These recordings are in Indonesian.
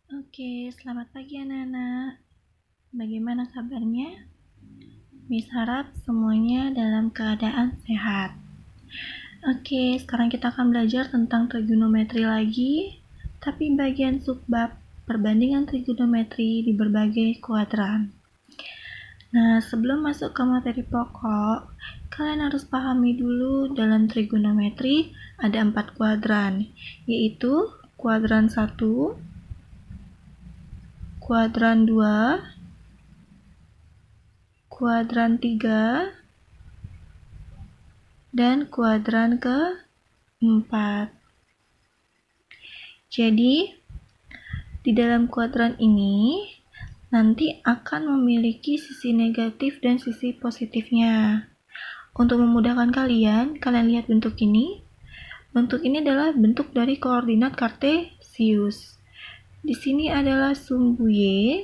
Oke, selamat pagi anak-anak. Bagaimana kabarnya? Miss harap semuanya dalam keadaan sehat. Oke, sekarang kita akan belajar tentang trigonometri lagi, tapi bagian subbab perbandingan trigonometri di berbagai kuadran. Nah, sebelum masuk ke materi pokok, kalian harus pahami dulu dalam trigonometri ada 4 kuadran, yaitu kuadran 1, kuadran 2, kuadran 3, dan kuadran ke-4. Jadi, di dalam kuadran ini nanti akan memiliki sisi negatif dan sisi positifnya. Untuk memudahkan kalian lihat bentuk ini. Bentuk ini adalah bentuk dari koordinat kartesius. Di sini adalah sumbu Y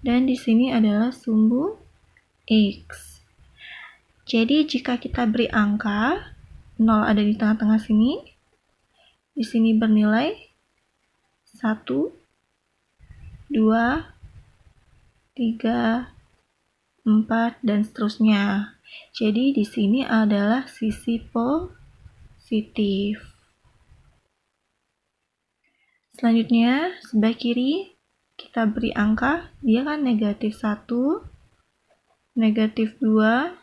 dan di sini adalah sumbu X. Jadi jika kita beri angka 0 ada di tengah-tengah sini, di sini bernilai 1, 2, 3, 4, dan seterusnya. Jadi di sini adalah sisi positif. Selanjutnya, sebelah kiri kita beri angka, dia kan negatif 1, negatif 2,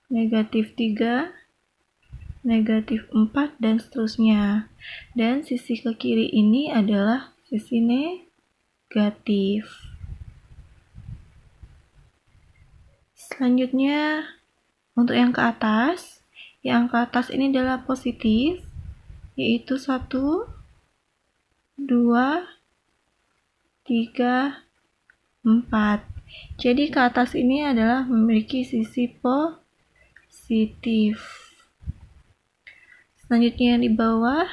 negatif 3, negatif 4, dan seterusnya. Dan sisi ke kiri ini adalah sisi negatif. Selanjutnya, untuk yang ke atas ini adalah positif, yaitu 1, 2, 3, 4. Jadi ke atas ini adalah memiliki sisi positif. Selanjutnya yang di bawah,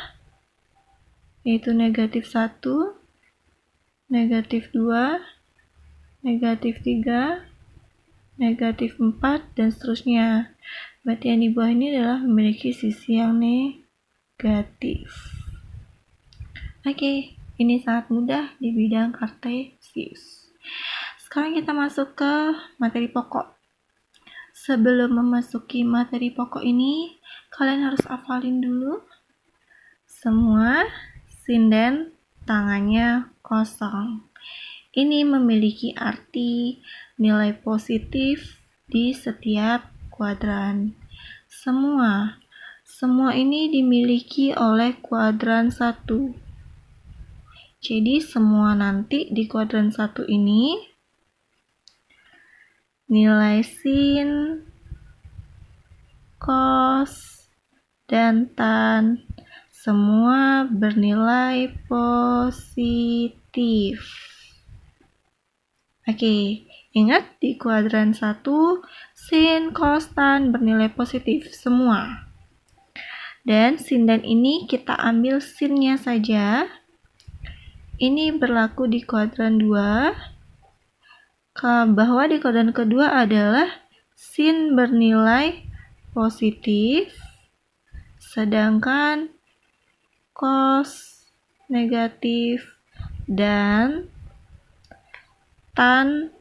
yaitu negatif 1, negatif 2, negatif 3, negatif 4, dan seterusnya. Berarti yang di bawah ini adalah memiliki sisi yang negatif. Oke, ini sangat mudah di bidang kartesius. Sekarang kita masuk ke materi pokok. Sebelum memasuki materi pokok ini, kalian harus hafalin dulu semua sinden tangannya kosong. Ini memiliki arti nilai positif di setiap kuadran. Semua ini dimiliki oleh kuadran 1. Jadi semua nanti di kuadran 1 ini nilai sin, cos, dan tan semua bernilai positif. Oke, ingat di kuadran 1 sin, cos, tan bernilai positif semua. Dan sin dan ini kita ambil sinnya saja. Ini berlaku di kuadran 2, bahwa di kuadran kedua adalah sin bernilai positif, sedangkan cos negatif dan tan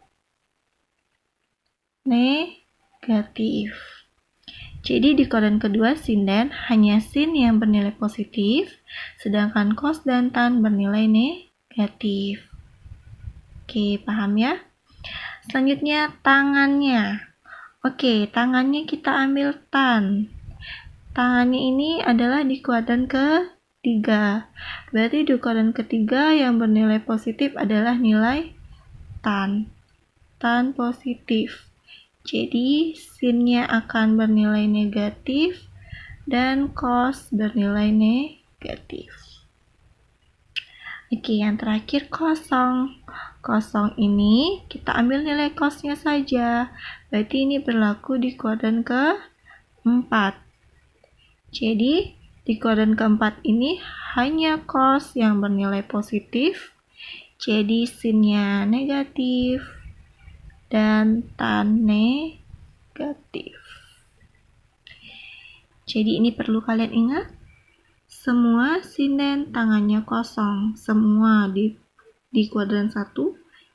negatif. Jadi di kuadran kedua sinden hanya sin yang bernilai positif, sedangkan cos dan tan bernilai negatif. Oke, paham ya? Selanjutnya tangannya. Oke, tangannya kita ambil tan. Tangannya ini adalah di kuadran ketiga. Berarti di kuadran ketiga yang bernilai positif adalah nilai tan. Tan positif. Jadi sinnya akan bernilai negatif dan cos bernilai negatif. Oke, yang terakhir kosong. Kosong ini kita ambil nilai cosnya saja. Berarti ini berlaku di kuadran ke-4. Jadi di kuadran keempat ini hanya cos yang bernilai positif. Jadi sinnya negatif dan tan negatif. Jadi ini perlu kalian ingat. semua sinden tangannya kosong. Semua di kuadran 1,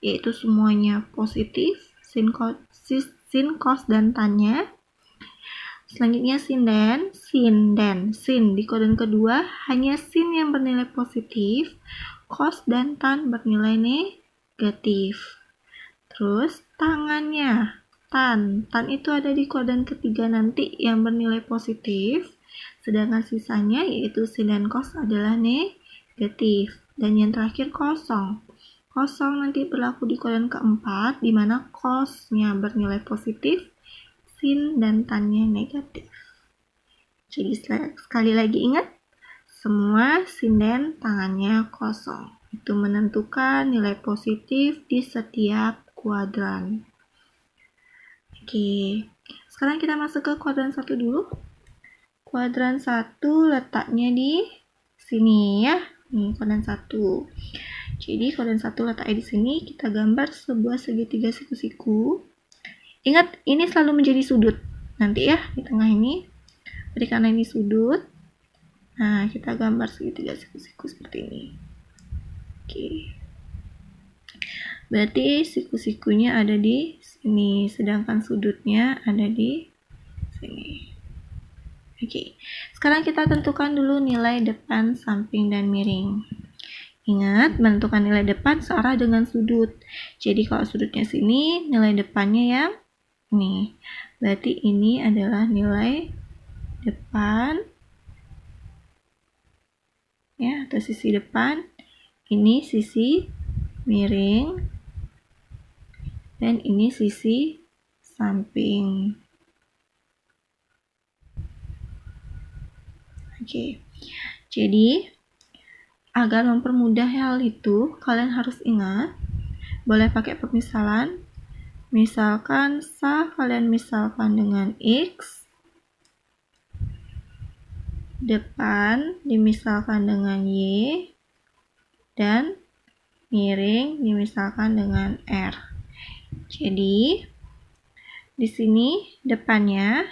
yaitu semuanya positif, sin, cos, dan tannya. Selanjutnya sin di kuadran kedua hanya sin yang bernilai positif, cos dan tan bernilai negatif. Terus tangannya, tan itu ada di kuadran ketiga nanti yang bernilai positif, sedangkan sisanya yaitu sin dan cos adalah negatif. Dan yang terakhir kosong nanti berlaku di kuadran keempat, di mana cosnya bernilai positif, sin dan tannya negatif. Jadi sekali lagi ingat, semua sinden tangannya kosong. Itu menentukan nilai positif di setiap kuadran. Oke, sekarang kita masuk ke kuadran 1 dulu. Kuadran 1 letaknya di sini ya. Nih, kuadran 1. Jadi kuadran 1 letaknya di sini, kita gambar sebuah segitiga siku-siku. Ingat, ini selalu menjadi sudut. Nanti ya, di tengah ini. Jadi karena ini sudut, nah kita gambar segitiga siku-siku seperti ini. Oke. Berarti siku-sikunya ada di sini, sedangkan sudutnya ada di sini. Oke. Sekarang kita tentukan dulu nilai depan, samping, dan miring. Ingat, menentukan nilai depan searah dengan sudut. Jadi kalau sudutnya sini, nilai depannya yang ini. Berarti ini adalah nilai depan, ya, atau sisi depan. Ini sisi miring, dan ini sisi samping. Oke, jadi agar mempermudah hal itu, kalian harus ingat, boleh pakai pemisalan. Misalkan kalian misalkan dengan X, depan dimisalkan dengan Y, dan miring dimisalkan dengan R. Jadi di sini depannya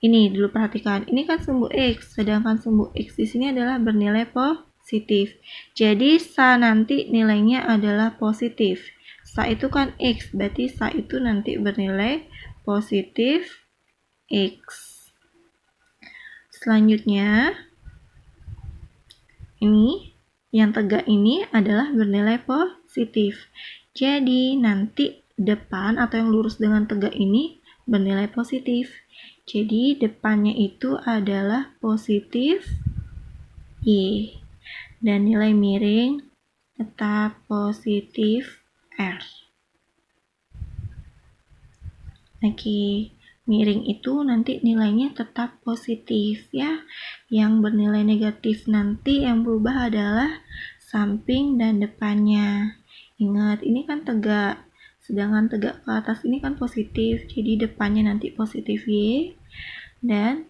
ini dulu, perhatikan, ini kan sumbu X, sedangkan sumbu X di sini adalah bernilai positif. Jadi nanti nilainya adalah positif. Itu kan X, berarti itu nanti bernilai positif X. Selanjutnya ini yang tegak ini adalah bernilai positif. Jadi nanti depan atau yang lurus dengan tegak ini bernilai positif. Jadi depannya itu adalah positif Y. Dan nilai miring tetap positif R. Oke, miring itu nanti nilainya tetap positif ya. Yang bernilai negatif nanti yang berubah adalah samping dan depannya. Ingat, ini kan tegak. Sedangkan tegak ke atas ini kan positif, jadi depannya nanti positif Y, dan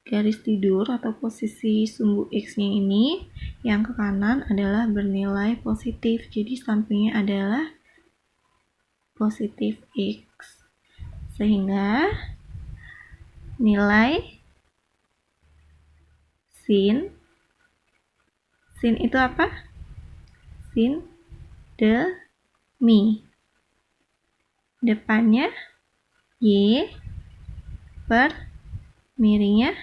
garis tidur atau posisi sumbu X-nya ini yang ke kanan adalah bernilai positif, jadi sampingnya adalah positif X. Sehingga nilai sin itu apa? Sin demi. Depannya Y per miringnya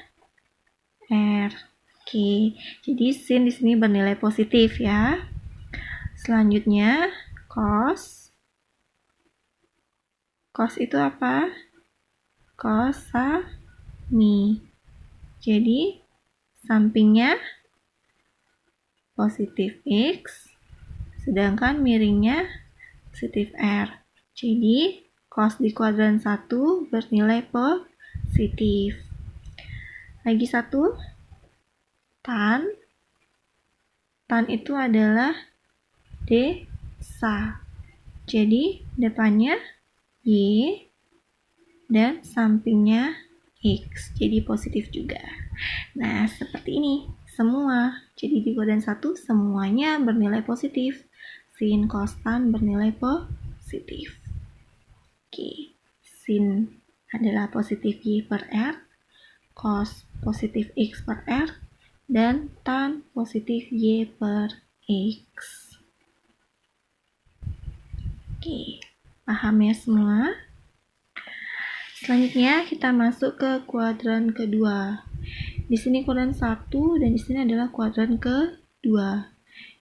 R. Oke, jadi sin di sini bernilai positif ya. Selanjutnya cos. Cos itu apa? Cosami. Jadi sampingnya positif X, sedangkan miringnya positif R. Jadi cos di kuadran 1 bernilai positif. Lagi satu, tan. Tan itu adalah desa. Jadi depannya Y dan sampingnya X. Jadi positif juga. Nah, seperti ini semua. Jadi di kuadran 1 semuanya bernilai positif. Sin, cos, tan bernilai positif. Oke, sin adalah positif Y per R, cos positif X per R, dan tan positif Y per X. Oke, paham ya semua? Selanjutnya kita masuk ke kuadran kedua. Di sini kuadran 1 dan di sini adalah kuadran kedua.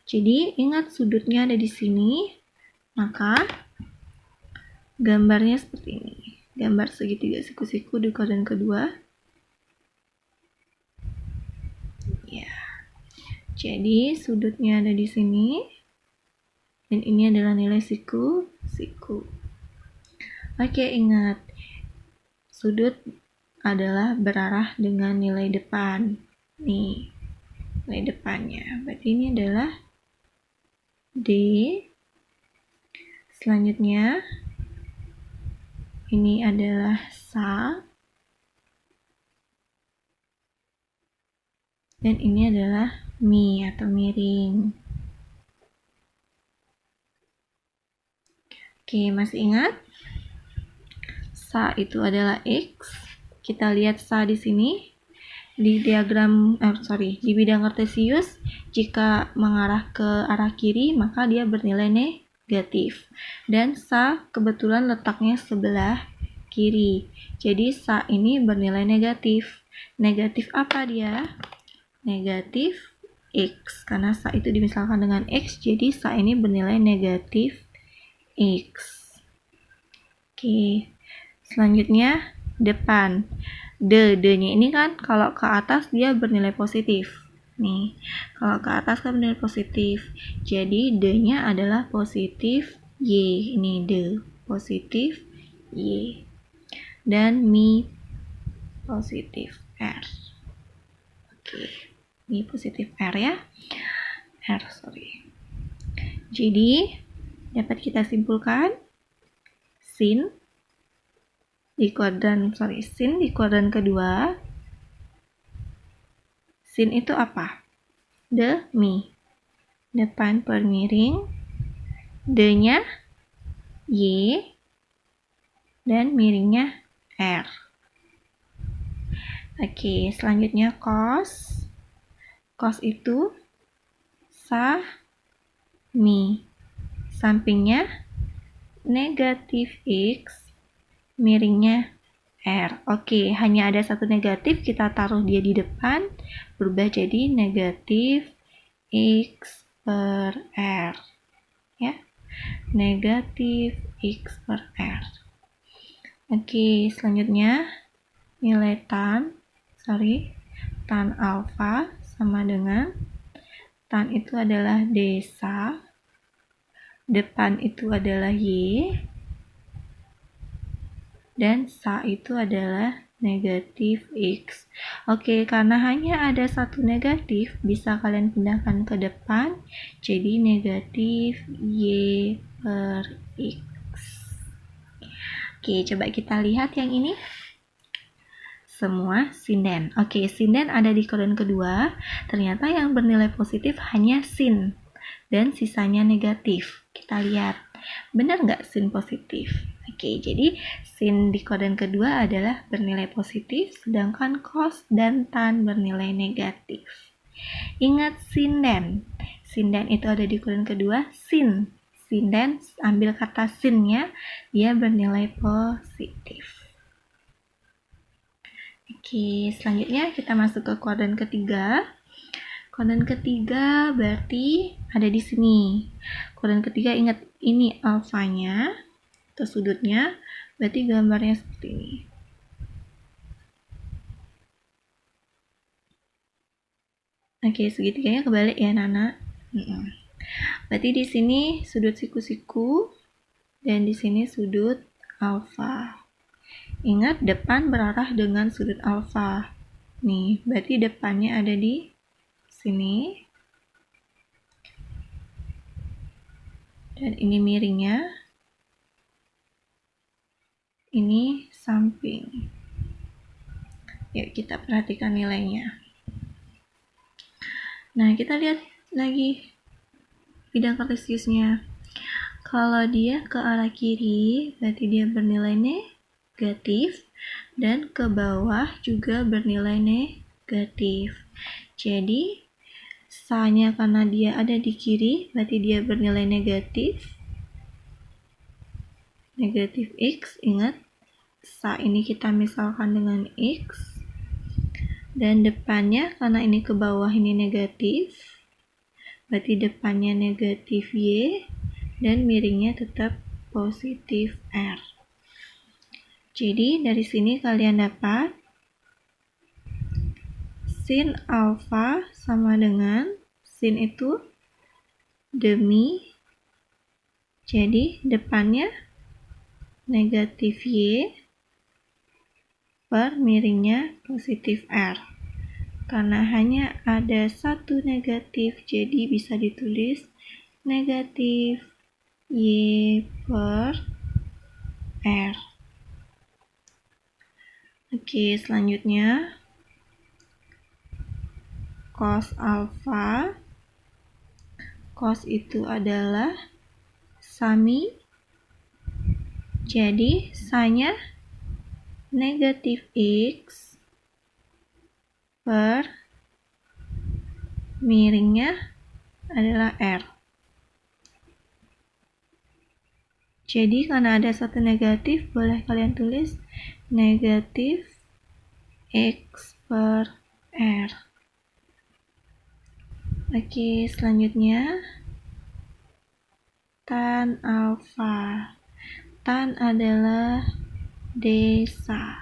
Jadi ingat sudutnya ada di sini, maka gambarnya seperti ini. Gambar segitiga siku-siku di kuadran kedua. Ya. Jadi sudutnya ada di sini. Dan ini adalah nilai siku-siku. Oke, ingat. Sudut adalah berarah dengan nilai depan. Nih, nilai depannya. Berarti ini adalah D. Selanjutnya, ini adalah sa. Dan ini adalah mi atau miring. Oke, masih ingat? Sa itu adalah X. Kita lihat sa di sini. Di diagram, di bidang kartesius, jika mengarah ke arah kiri, maka dia bernilai negatif. Dan sa kebetulan letaknya sebelah kiri. Jadi sa ini bernilai negatif. Negatif apa dia? Negatif X. Karena sa itu dimisalkan dengan X, jadi sa ini bernilai negatif X. Oke. Selanjutnya, depan. D-nya ini kan kalau ke atas dia bernilai positif. Nih, kalau ke atas kan bernilai positif. Jadi D-nya adalah positif Y. Ini D, positif Y. Dan mi positif R. Oke, mi positif R ya. Jadi, dapat kita simpulkan sin di kuadran kedua. Sin itu apa? Mi. Depan per miring. D-nya Y. Dan miringnya R. Oke, selanjutnya cos. Cos itu sa mi. Sampingnya negatif X. Miringnya R. Oke, hanya ada satu negatif, kita taruh dia di depan, berubah jadi negatif X per R. Ya, negatif X per R. Oke, selanjutnya nilai tan alfa sama dengan tan itu adalah desa, depan itu adalah Y, dan sa itu adalah negatif X. Oke, karena hanya ada satu negatif, bisa kalian pindahkan ke depan, jadi negatif Y per X. Oke, coba kita lihat yang ini. Semua sinden. Oke, sinden ada di kuadran kedua. Ternyata yang bernilai positif hanya sin, dan sisanya negatif. Kita lihat, benar nggak sin positif? Oke, jadi sin di kuadran kedua adalah bernilai positif, sedangkan cos dan tan bernilai negatif. Ingat sinden. Sinden itu ada di kuadran kedua, sin. Sinden, ambil kata sinnya, dia bernilai positif. Oke, selanjutnya kita masuk ke kuadran ketiga. Kuadran ketiga berarti ada di sini. Kuadran ketiga, ingat ini alfanya atau sudutnya, berarti gambarnya seperti ini. Oke, segitiganya kebalik ya, Nana. Berarti di sini sudut siku-siku dan di sini sudut alfa. Ingat, depan berarah dengan sudut alfa. Nih, berarti depannya ada di sini. Dan ini miringnya. Ini samping. Yuk kita perhatikan nilainya. Nah, kita lihat lagi bidang kartesiusnya. Kalau dia ke arah kiri, berarti dia bernilai negatif, dan ke bawah juga bernilai negatif. Jadi sa-nya karena dia ada di kiri, berarti dia bernilai negatif. Negatif X, ingat, sa ini kita misalkan dengan X. Dan depannya, karena ini ke bawah ini negatif, berarti depannya negatif Y, dan miringnya tetap positif R. Jadi dari sini kalian dapat sin alfa sama dengan sin itu demi, jadi depannya negatif Y per miringnya positif R. Karena hanya ada satu negatif, jadi bisa ditulis negatif Y per R. Oke, selanjutnya cos alfa. Cos itu adalah sami, jadi sa-nya negatif X per miringnya adalah R. Jadi karena ada satu negatif, boleh kalian tulis negatif X per R. Oke, selanjutnya tan alfa. Tan adalah desa.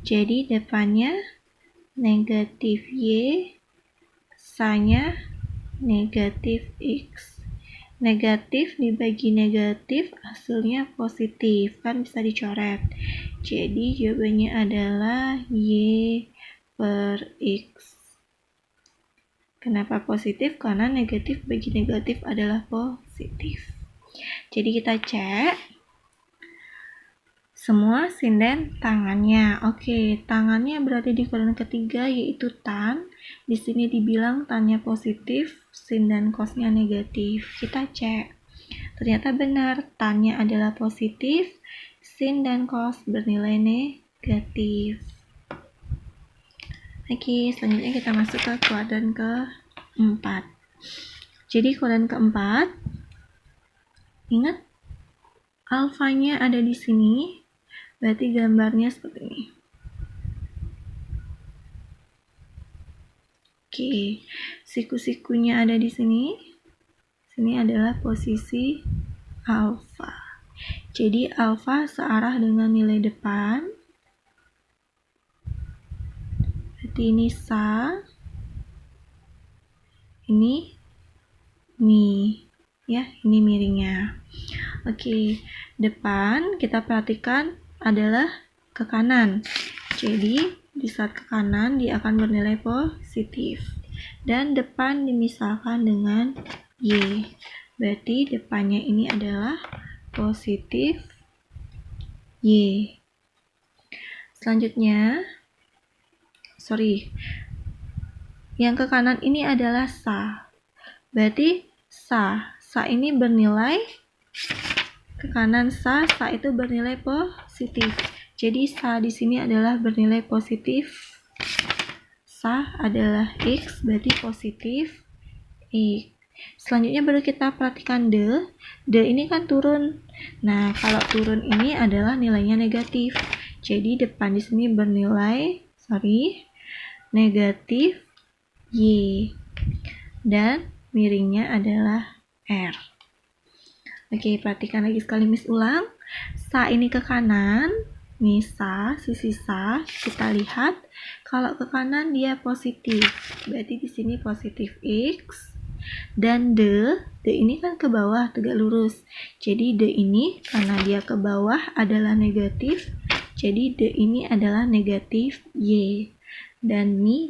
Jadi depannya negatif Y, sa-nya negatif X. Negatif dibagi negatif, hasilnya positif, kan bisa dicoret. Jadi jawabannya adalah Y per X. Kenapa positif? Karena negatif bagi negatif adalah positif. Jadi kita cek semua sinden tangannya. Oke, tangannya berada di kolom ketiga yaitu tan. Di sini dibilang tannya positif, sin dan cosnya negatif. Kita cek. Ternyata benar, tannya adalah positif, sin dan cos bernilai negatif. Oke, selanjutnya kita masuk ke kuadran keempat. Jadi kuadran keempat, ingat alfanya ada di sini, berarti gambarnya seperti ini. Oke, siku-sikunya ada di sini. Sini adalah posisi alfa. Jadi alfa searah dengan nilai depan. Berarti ini sa, ini mi, ya, ini miringnya. Oke, depan kita perhatikan adalah ke kanan. Jadi di saat ke kanan dia akan bernilai positif. Dan depan dimisalkan dengan Y. Berarti depannya ini adalah positif Y. Selanjutnya, yang ke kanan ini adalah sa. Berarti sa ini bernilai ke kanan, sa itu bernilai positif. Jadi sa di sini adalah bernilai positif. Sa adalah X, berarti positif X. Selanjutnya baru kita perhatikan D. D ini kan turun. Nah, kalau turun ini adalah nilainya negatif. Jadi depan di sini bernilai negatif Y. Dan miringnya adalah R. Oke, perhatikan lagi sekali Miss ulang. Sa ini ke kanan. Nih sa, sisi sa, kita lihat kalau ke kanan dia positif. Berarti di sini positif X. Dan D ini kan ke bawah tegak lurus. Jadi D ini karena dia ke bawah adalah negatif. Jadi D ini adalah negatif Y. Dan mi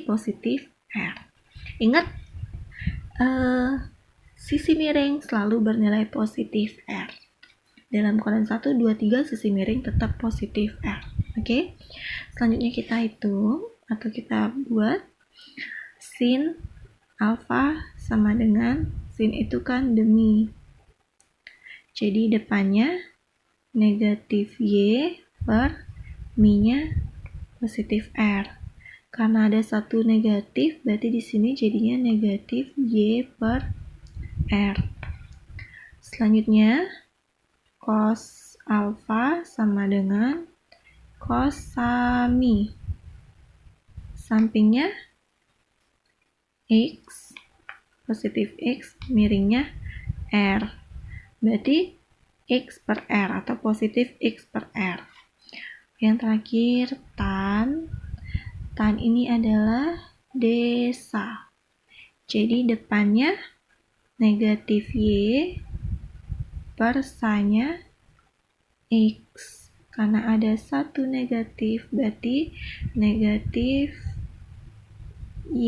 positif R. Ingat, sisi miring selalu bernilai positif R. Dalam kuadran 1, 2, 3 sisi miring tetap positif R. Oke? Selanjutnya kita hitung atau kita buat sin alfa sama dengan sin itu kan demi. Jadi depannya negatif Y per mi-nya positif R. Karena ada satu negatif, berarti di sini jadinya negatif Y per R. Selanjutnya, cos alfa sama dengan cos sami. Sampingnya X, positif X, miringnya R. Berarti X per R atau positif X per R. Yang terakhir, tan. Tan ini adalah desa. Jadi depannya negatif Y per sanya X. Karena ada satu negatif, berarti negatif Y